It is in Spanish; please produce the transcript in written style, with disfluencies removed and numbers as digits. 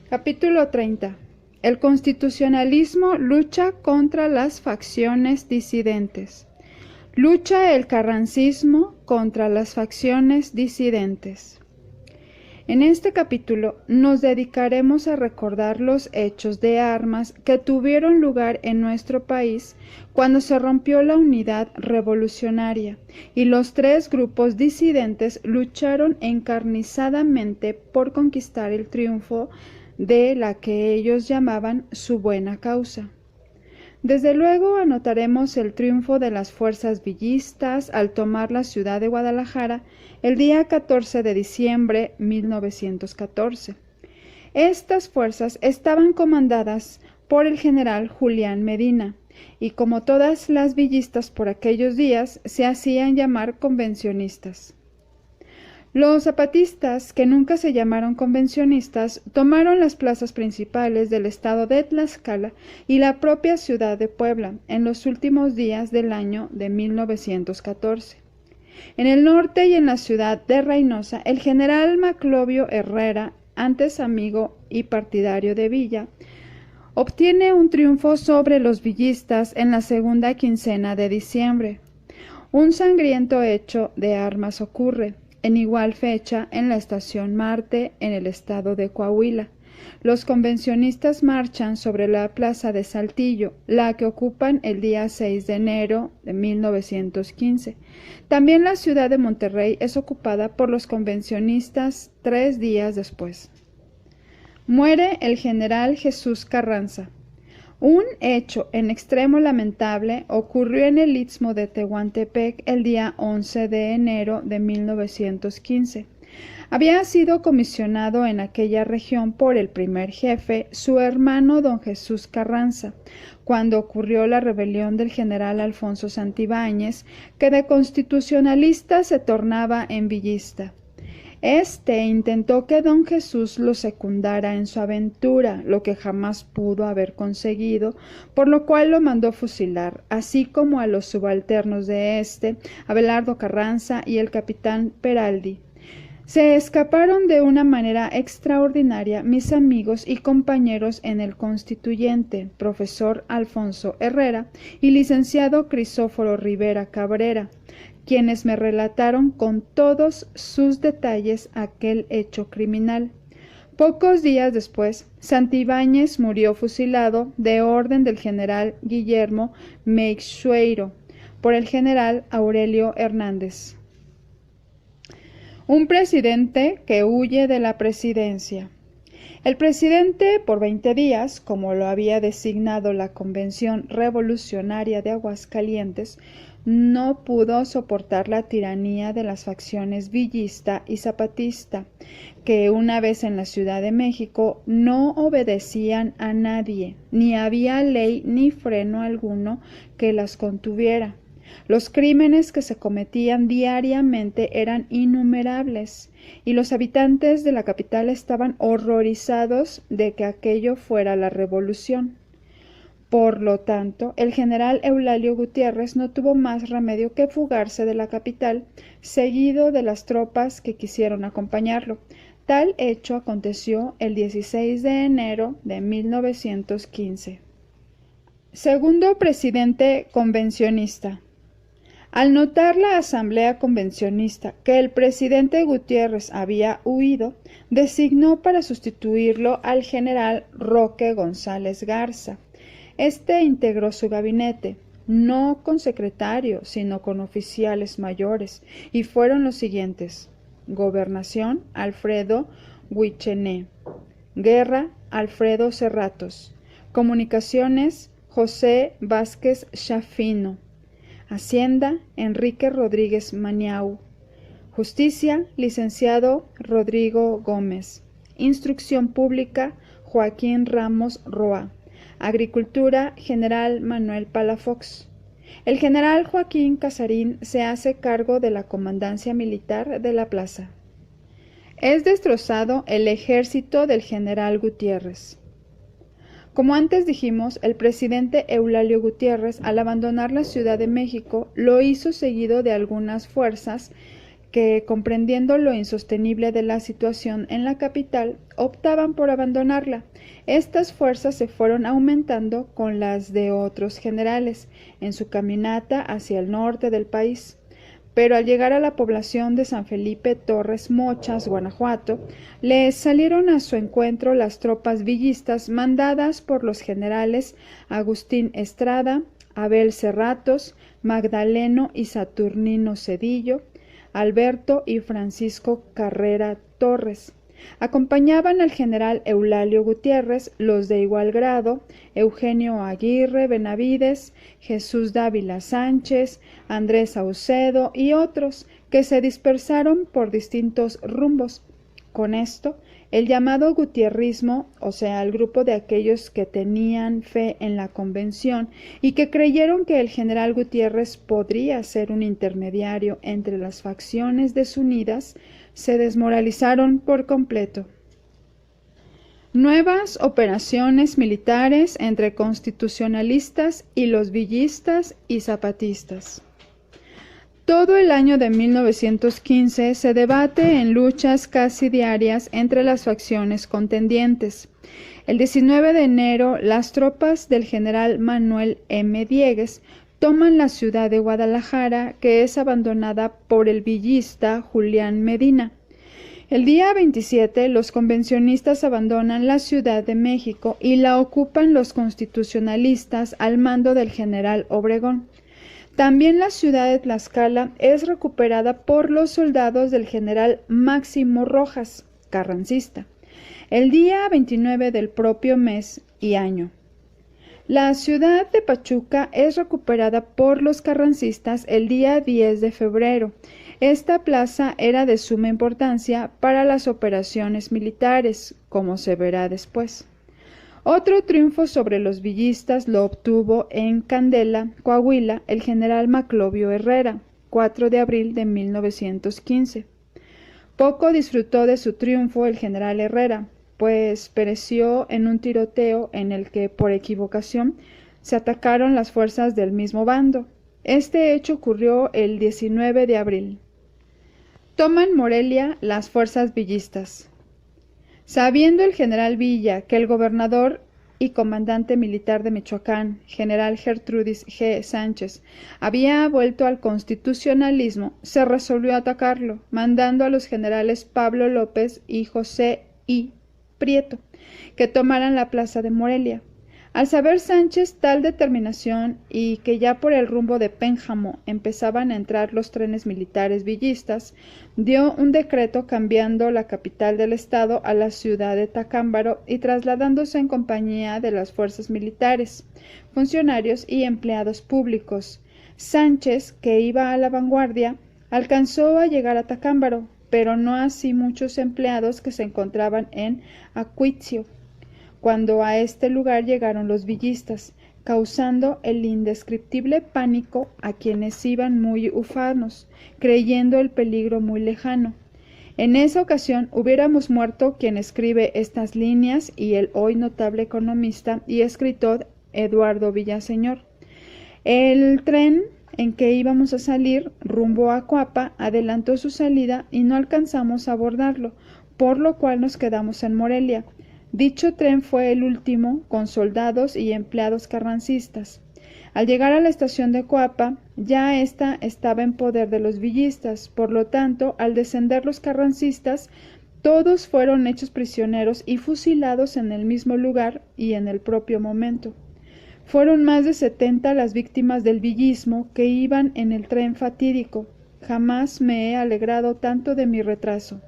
Capítulo 30. El constitucionalismo lucha contra las facciones disidentes. Lucha el carrancismo contra las facciones disidentes. En este capítulo nos dedicaremos a recordar los hechos de armas que tuvieron lugar en nuestro país cuando se rompió la unidad revolucionaria y los tres grupos disidentes lucharon encarnizadamente por conquistar el triunfo de la que ellos llamaban su buena causa. Desde luego anotaremos el triunfo de las fuerzas villistas al tomar la ciudad de Guadalajara el día 14 de diciembre de 1914. Estas fuerzas estaban comandadas por el general Julián Medina y, como todas las villistas por aquellos días, se hacían llamar convencionistas. Los zapatistas, que nunca se llamaron convencionistas, tomaron las plazas principales del estado de Tlaxcala y la propia ciudad de Puebla en los últimos días del año de 1914. En el norte y en la ciudad de Reynosa, el general Maclovio Herrera, antes amigo y partidario de Villa, obtiene un triunfo sobre los villistas en la segunda quincena de diciembre. Un sangriento hecho de armas ocurre en igual fecha en la estación Marte, en el estado de Coahuila. Los convencionistas marchan sobre la plaza de Saltillo, la que ocupan el día 6 de enero de 1915. También la ciudad de Monterrey es ocupada por los convencionistas 3 días después. Muere el general Jesús Carranza. Un hecho en extremo lamentable ocurrió en el istmo de Tehuantepec el día 11 de enero de 1915. Había sido comisionado en aquella región por el primer jefe, su hermano don Jesús Carranza, cuando ocurrió la rebelión del general Alfonso Santibáñez, que de constitucionalista se tornaba en villista. Este intentó que don Jesús lo secundara en su aventura, lo que jamás pudo haber conseguido, por lo cual lo mandó fusilar, así como a los subalternos de Abelardo Carranza y el capitán Peraldi. Se escaparon de una manera extraordinaria mis amigos y compañeros en el Constituyente, profesor Alfonso Herrera y licenciado Crisóforo Rivera Cabrera, quienes me relataron con todos sus detalles aquel hecho criminal. Pocos días después, Santibáñez murió fusilado de orden del general Guillermo Meixueiro por el general Aurelio Hernández. Un presidente que huye de la presidencia. El presidente, por 20 días, como lo había designado la Convención Revolucionaria de Aguascalientes, no pudo soportar la tiranía de las facciones villista y zapatista, que una vez en la Ciudad de México no obedecían a nadie, ni había ley ni freno alguno que las contuviera. Los crímenes que se cometían diariamente eran innumerables, y los habitantes de la capital estaban horrorizados de que aquello fuera la revolución. Por lo tanto, el general Eulalio Gutiérrez no tuvo más remedio que fugarse de la capital, seguido de las tropas que quisieron acompañarlo. Tal hecho aconteció el 16 de enero de 1915. Segundo presidente convencionista. Al notar la asamblea convencionista que el presidente Gutiérrez había huido, designó para sustituirlo al general Roque González Garza. Este integró su gabinete, no con secretarios, sino con oficiales mayores, y fueron los siguientes: Gobernación, Alfredo Huichené; Guerra, Alfredo Cerratos; Comunicaciones, José Vázquez Chafino; Hacienda, Enrique Rodríguez Maniau; Justicia, licenciado Rodrigo Gómez; Instrucción Pública, Joaquín Ramos Roa; Agricultura, general Manuel Palafox. El general Joaquín Casarín se hace cargo de la comandancia militar de la plaza. Es destrozado el ejército del general Gutiérrez. Como antes dijimos, el presidente Eulalio Gutiérrez, al abandonar la Ciudad de México, lo hizo seguido de algunas fuerzas que, comprendiendo lo insostenible de la situación en la capital, optaban por abandonarla. Estas fuerzas se fueron aumentando con las de otros generales en su caminata hacia el norte del país. Pero al llegar a la población de San Felipe Torres Mochas, Guanajuato, les salieron a su encuentro las tropas villistas mandadas por los generales Agustín Estrada, Abel Cerratos, Magdaleno y Saturnino Cedillo, Alberto y Francisco Carrera Torres. Acompañaban al general Eulalio Gutiérrez los de igual grado, Eugenio Aguirre Benavides, Jesús Dávila Sánchez, Andrés Saucedo y otros que se dispersaron por distintos rumbos. Con esto, el llamado gutierrismo, o sea, el grupo de aquellos que tenían fe en la convención y que creyeron que el general Gutiérrez podría ser un intermediario entre las facciones desunidas, se desmoralizaron por completo. Nuevas operaciones militares entre constitucionalistas y los villistas y zapatistas. Todo el año de 1915 se debate en luchas casi diarias entre las facciones contendientes. El 19 de enero, las tropas del general Manuel M. Diegues toman la ciudad de Guadalajara, que es abandonada por el villista Julián Medina. El día 27, los convencionistas abandonan la Ciudad de México y la ocupan los constitucionalistas al mando del general Obregón. También la ciudad de Tlaxcala es recuperada por los soldados del general Máximo Rojas, carrancista, el día 29 del propio mes y año. La ciudad de Pachuca es recuperada por los carrancistas el día 10 de febrero. Esta plaza era de suma importancia para las operaciones militares, como se verá después. Otro triunfo sobre los villistas lo obtuvo en Candela, Coahuila, el general Maclovio Herrera, 4 de abril de 1915. Poco disfrutó de su triunfo el general Herrera, pues pereció en un tiroteo en el que, por equivocación, se atacaron las fuerzas del mismo bando. Este hecho ocurrió el 19 de abril. Toman Morelia las fuerzas villistas. Sabiendo el general Villa que el gobernador y comandante militar de Michoacán, general Gertrudis G. Sánchez, había vuelto al constitucionalismo, se resolvió atacarlo, mandando a los generales Pablo López y José I. Prieto, que tomaran la plaza de Morelia. Al saber Sánchez tal determinación y que ya por el rumbo de Pénjamo empezaban a entrar los trenes militares villistas, dio un decreto cambiando la capital del estado a la ciudad de Tacámbaro y trasladándose en compañía de las fuerzas militares, funcionarios y empleados públicos. Sánchez, que iba a la vanguardia, alcanzó a llegar a Tacámbaro, pero no así muchos empleados que se encontraban en Acuitzio, cuando a este lugar llegaron los villistas, causando el indescriptible pánico a quienes iban muy ufanos, creyendo el peligro muy lejano. En esa ocasión hubiéramos muerto quien escribe estas líneas y el hoy notable economista y escritor Eduardo Villaseñor. El tren en que íbamos a salir rumbo a Coapa adelantó su salida y no alcanzamos a abordarlo, por lo cual nos quedamos en Morelia. Dicho tren fue el último, con soldados y empleados carrancistas. Al llegar a la estación de Coapa, ya ésta estaba en poder de los villistas, por lo tanto, al descender los carrancistas, todos fueron hechos prisioneros y fusilados en el mismo lugar y en el propio momento. Fueron más de 70 las víctimas del villismo que iban en el tren fatídico. Jamás me he alegrado tanto de mi retraso.